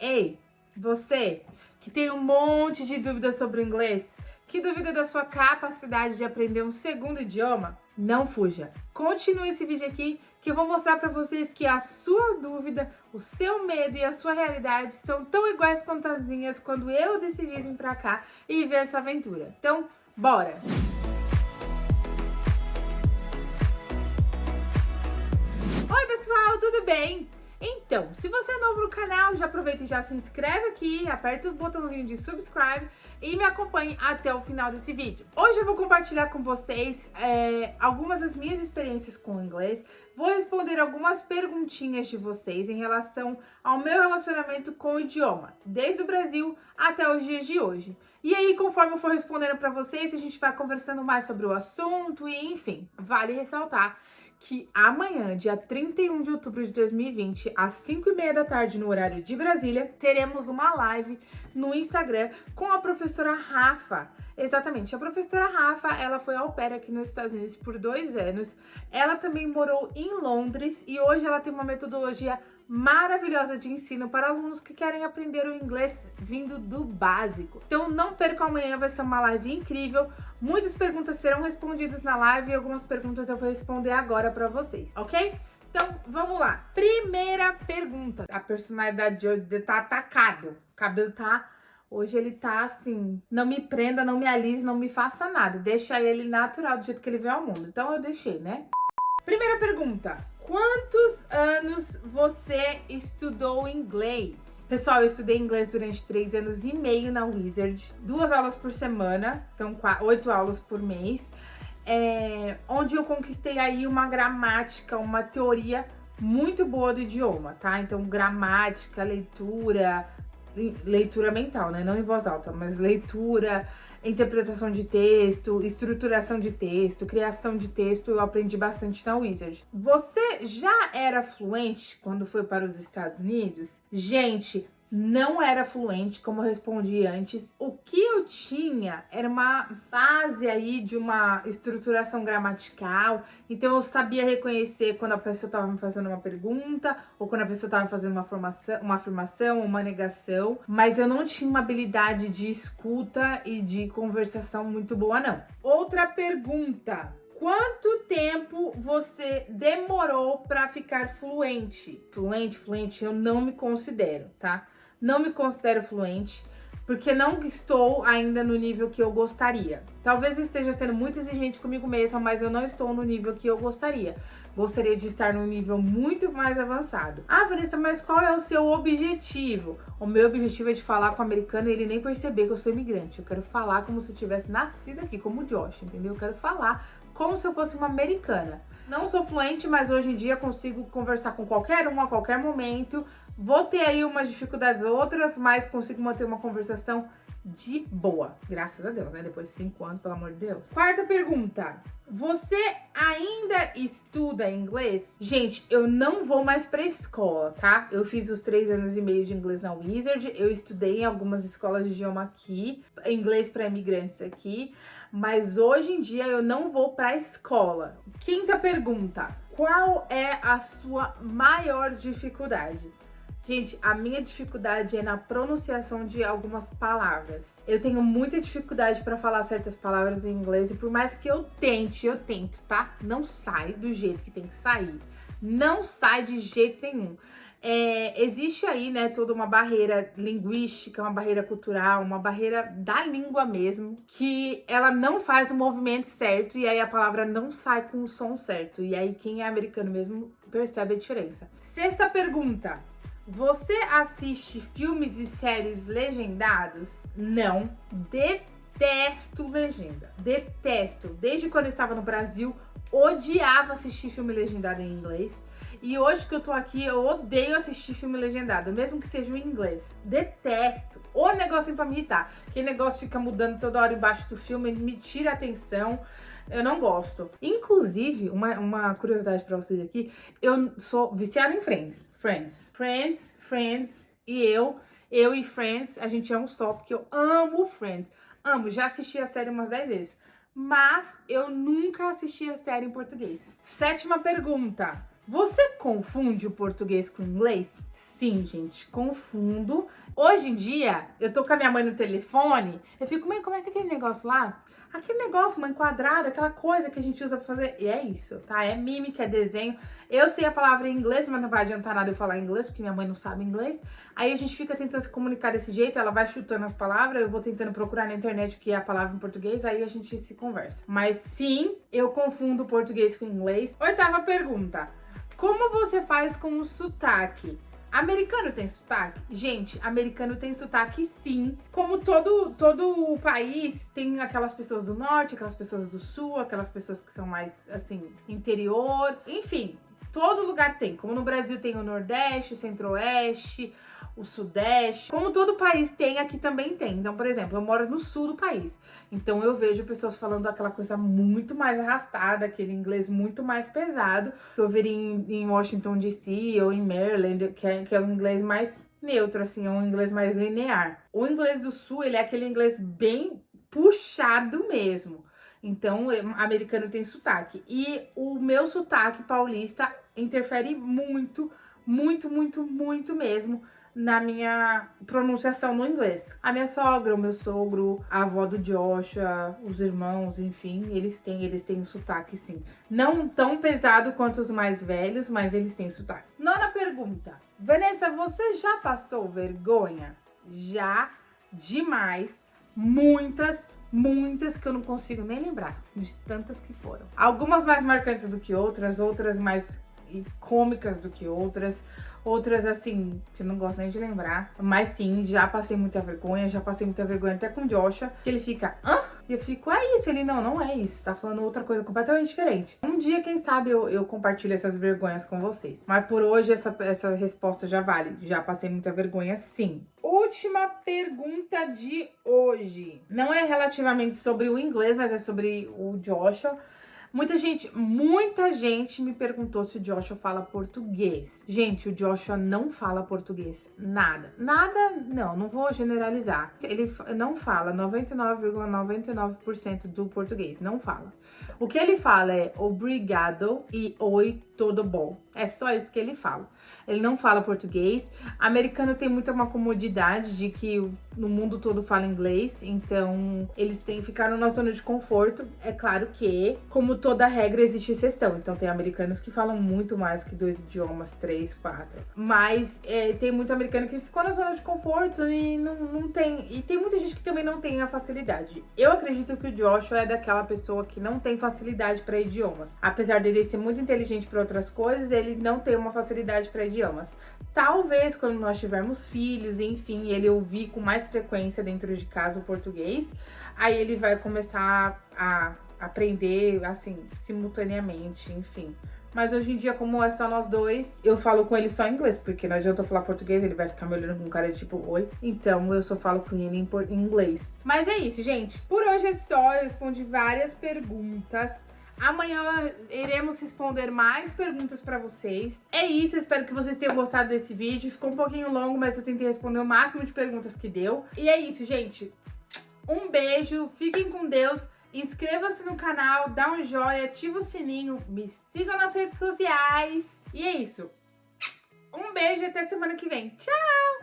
Ei, você que tem um monte de dúvidas sobre o inglês, que duvida da sua capacidade de aprender um segundo idioma? Não fuja. Continue esse vídeo aqui que eu vou mostrar para vocês que a sua dúvida, o seu medo e a sua realidade são tão iguais quanto as minhas quando eu decidi vir para cá e ver essa aventura. Então, bora! Oi pessoal, tudo bem? Então, se você é novo no canal, já aproveita e já se inscreve aqui, aperta o botãozinho de subscribe e me acompanhe até o final desse vídeo. Hoje eu vou compartilhar com vocês algumas das minhas experiências com o inglês, vou responder algumas perguntinhas de vocês em relação ao meu relacionamento com o idioma, desde o Brasil até os dias de hoje. E aí, conforme eu for respondendo para vocês, a gente vai conversando mais sobre o assunto e, enfim, vale ressaltar que amanhã, dia 31 de outubro de 2020, às 5h30 da tarde, no horário de Brasília, teremos uma live no Instagram com a professora Rafa. Exatamente, a professora Rafa, ela foi au pair aqui nos Estados Unidos por 2 anos. Ela também morou em Londres e hoje ela tem uma metodologia maravilhosa de ensino para alunos que querem aprender o inglês vindo do básico. Então não percam amanhã, vai ser uma live incrível. Muitas perguntas serão respondidas na live e algumas perguntas eu vou responder agora para vocês, ok? Então vamos lá. Primeira pergunta. A personalidade de hoje tá atacado. O cabelo tá... Hoje ele tá assim, não me prenda, não me alise, não me faça nada. Deixa ele natural do jeito que ele veio ao mundo. Então eu deixei, né? Primeira pergunta. Quantos anos você estudou inglês? Pessoal, eu estudei inglês durante 3 anos e meio na Wizard. 2 aulas por semana, então 8 aulas por mês. Onde eu conquistei aí uma gramática, uma teoria muito boa do idioma, tá? Então gramática, leitura mental, né? Não em voz alta, mas leitura, interpretação de texto, estruturação de texto, criação de texto, eu aprendi bastante na Wizard. Você já era fluente quando foi para os Estados Unidos? Gente, não era fluente, como eu respondi antes. O que eu tinha era uma base aí de uma estruturação gramatical. Então eu sabia reconhecer quando a pessoa estava me fazendo uma pergunta ou quando a pessoa estava me fazendo uma afirmação, uma negação. Mas eu não tinha uma habilidade de escuta e de conversação muito boa, não. Outra pergunta. Quanto tempo você demorou para ficar fluente? Fluente, eu não me considero, tá? Não me considero fluente, porque não estou ainda no nível que eu gostaria. Talvez eu esteja sendo muito exigente comigo mesma, mas eu não estou no nível que eu gostaria. Gostaria de estar num nível muito mais avançado. Ah, Vanessa, mas qual é o seu objetivo? O meu objetivo é de falar com o americano e ele nem perceber que eu sou imigrante. Eu quero falar como se eu tivesse nascido aqui, como o Josh, entendeu? Eu quero falar como se eu fosse uma americana. Não sou fluente, mas hoje em dia consigo conversar com qualquer um a qualquer momento. Vou ter aí umas dificuldades outras, mas consigo manter uma conversação de boa. Graças a Deus, né? Depois de 5 anos, pelo amor de Deus. Quarta pergunta. Você ainda estuda inglês? Gente, eu não vou mais pra escola, tá? Eu fiz os 3 anos e meio de inglês na Wizard. Eu estudei em algumas escolas de idioma aqui. Inglês para imigrantes aqui. Mas hoje em dia eu não vou pra escola. Quinta pergunta. Qual é a sua maior dificuldade? Gente, a minha dificuldade é na pronunciação de algumas palavras. Eu tenho muita dificuldade para falar certas palavras em inglês e por mais que eu tento, tá? Não sai do jeito que tem que sair. Não sai de jeito nenhum. Existe aí, né, toda uma barreira linguística, uma barreira cultural, uma barreira da língua mesmo, que ela não faz o movimento certo e aí a palavra não sai com o som certo. E aí quem é americano mesmo percebe a diferença. Sexta pergunta. Você assiste filmes e séries legendados? Não. Detesto legenda. Detesto. Desde quando eu estava no Brasil, odiava assistir filme legendado em inglês. E hoje que eu tô aqui, eu odeio assistir filme legendado, mesmo que seja em inglês. Detesto. O negocinho pra me irritar. Aquele negócio fica mudando toda hora embaixo do filme, ele me tira a atenção. Eu não gosto. Inclusive, uma curiosidade pra vocês aqui, eu sou viciada em Friends. E eu e Friends, a gente é um só, porque eu amo Friends. Amo, já assisti a série umas 10 vezes. Mas eu nunca assisti a série em português. Sétima pergunta. Você confunde o português com o inglês? Sim, gente, confundo. Hoje em dia, eu tô com a minha mãe no telefone, eu fico, mãe, como é que é aquele negócio lá? Aquele negócio, mãe, quadrado, aquela coisa que a gente usa pra fazer. E é isso, tá? É mímica, é desenho. Eu sei a palavra em inglês, mas não vai adiantar nada eu falar inglês, porque minha mãe não sabe inglês. Aí a gente fica tentando se comunicar desse jeito, ela vai chutando as palavras, eu vou tentando procurar na internet o que é a palavra em português, aí a gente se conversa. Mas sim, eu confundo português com inglês. 8ª pergunta. Como você faz com o sotaque? Americano tem sotaque? Gente, americano tem sotaque sim. Como todo o país tem aquelas pessoas do norte, aquelas pessoas do sul, aquelas pessoas que são mais, assim, interior. Enfim, todo lugar tem. Como no Brasil tem o Nordeste, o Centro-Oeste, o Sudeste. Como todo país tem, aqui também tem. Então, por exemplo, eu moro no sul do país. Então eu vejo pessoas falando aquela coisa muito mais arrastada, aquele inglês muito mais pesado, que eu veria em Washington DC ou em Maryland, que é um inglês mais neutro, assim, é um inglês mais linear. O inglês do sul, ele é aquele inglês bem puxado mesmo. Então, americano tem sotaque. E o meu sotaque paulista interfere muito, muito, muito, muito mesmo na minha pronunciação no inglês. A minha sogra, o meu sogro, a avó do Joshua, os irmãos, enfim, eles têm sotaque sim. Não tão pesado quanto os mais velhos, mas eles têm sotaque. 9ª pergunta. Vanessa, você já passou vergonha? Já, demais, muitas que eu não consigo nem lembrar, de tantas que foram. Algumas mais marcantes do que outras mais cômicas do que outras assim, que eu não gosto nem de lembrar. Mas sim, já passei muita vergonha até com o Joshua, que ele fica, hã? E eu fico, é isso. Ele, não é isso, tá falando outra coisa completamente diferente. Um dia, quem sabe, eu compartilho essas vergonhas com vocês. Mas por hoje, essa resposta já vale. Já passei muita vergonha, sim. Última pergunta de hoje. Não é relativamente sobre o inglês, mas é sobre o Joshua. Muita gente me perguntou se o Joshua fala português. Gente, o Joshua não fala português. Nada. Não vou generalizar. Ele não fala 99,99% do português. Não fala. O que ele fala é obrigado e oi, tudo bom. É só isso que ele fala. Ele não fala português. Americano tem muita uma comodidade de que no mundo todo fala inglês, então eles ficaram na zona de conforto. É claro que, como toda regra, existe exceção. Então tem americanos que falam muito mais que 2 idiomas, 3, 4. Mas tem muito americano que ficou na zona de conforto e não tem. E tem muita gente que também não tem a facilidade. Eu acredito que o Joshua é daquela pessoa que não tem facilidade para idiomas. Apesar dele ser muito inteligente para outras coisas, ele não tem uma facilidade para idiomas. Talvez quando nós tivermos filhos, enfim, ele ouvir com mais frequência dentro de casa o português, aí ele vai começar a aprender, assim, simultaneamente, enfim. Mas hoje em dia, como é só nós dois, eu falo com ele só em inglês, porque não adianta eu falar português, ele vai ficar me olhando com cara de tipo, oi. Então eu só falo com ele em inglês. Mas é isso, gente. Por hoje é só, eu respondi várias perguntas. Amanhã iremos responder mais perguntas pra vocês. É isso, eu espero que vocês tenham gostado desse vídeo. Ficou um pouquinho longo, mas eu tentei responder o máximo de perguntas que deu. E é isso, gente. Um beijo, fiquem com Deus. Inscreva-se no canal, dá um joinha, ativa o sininho, me sigam nas redes sociais. E é isso. Um beijo e até semana que vem. Tchau!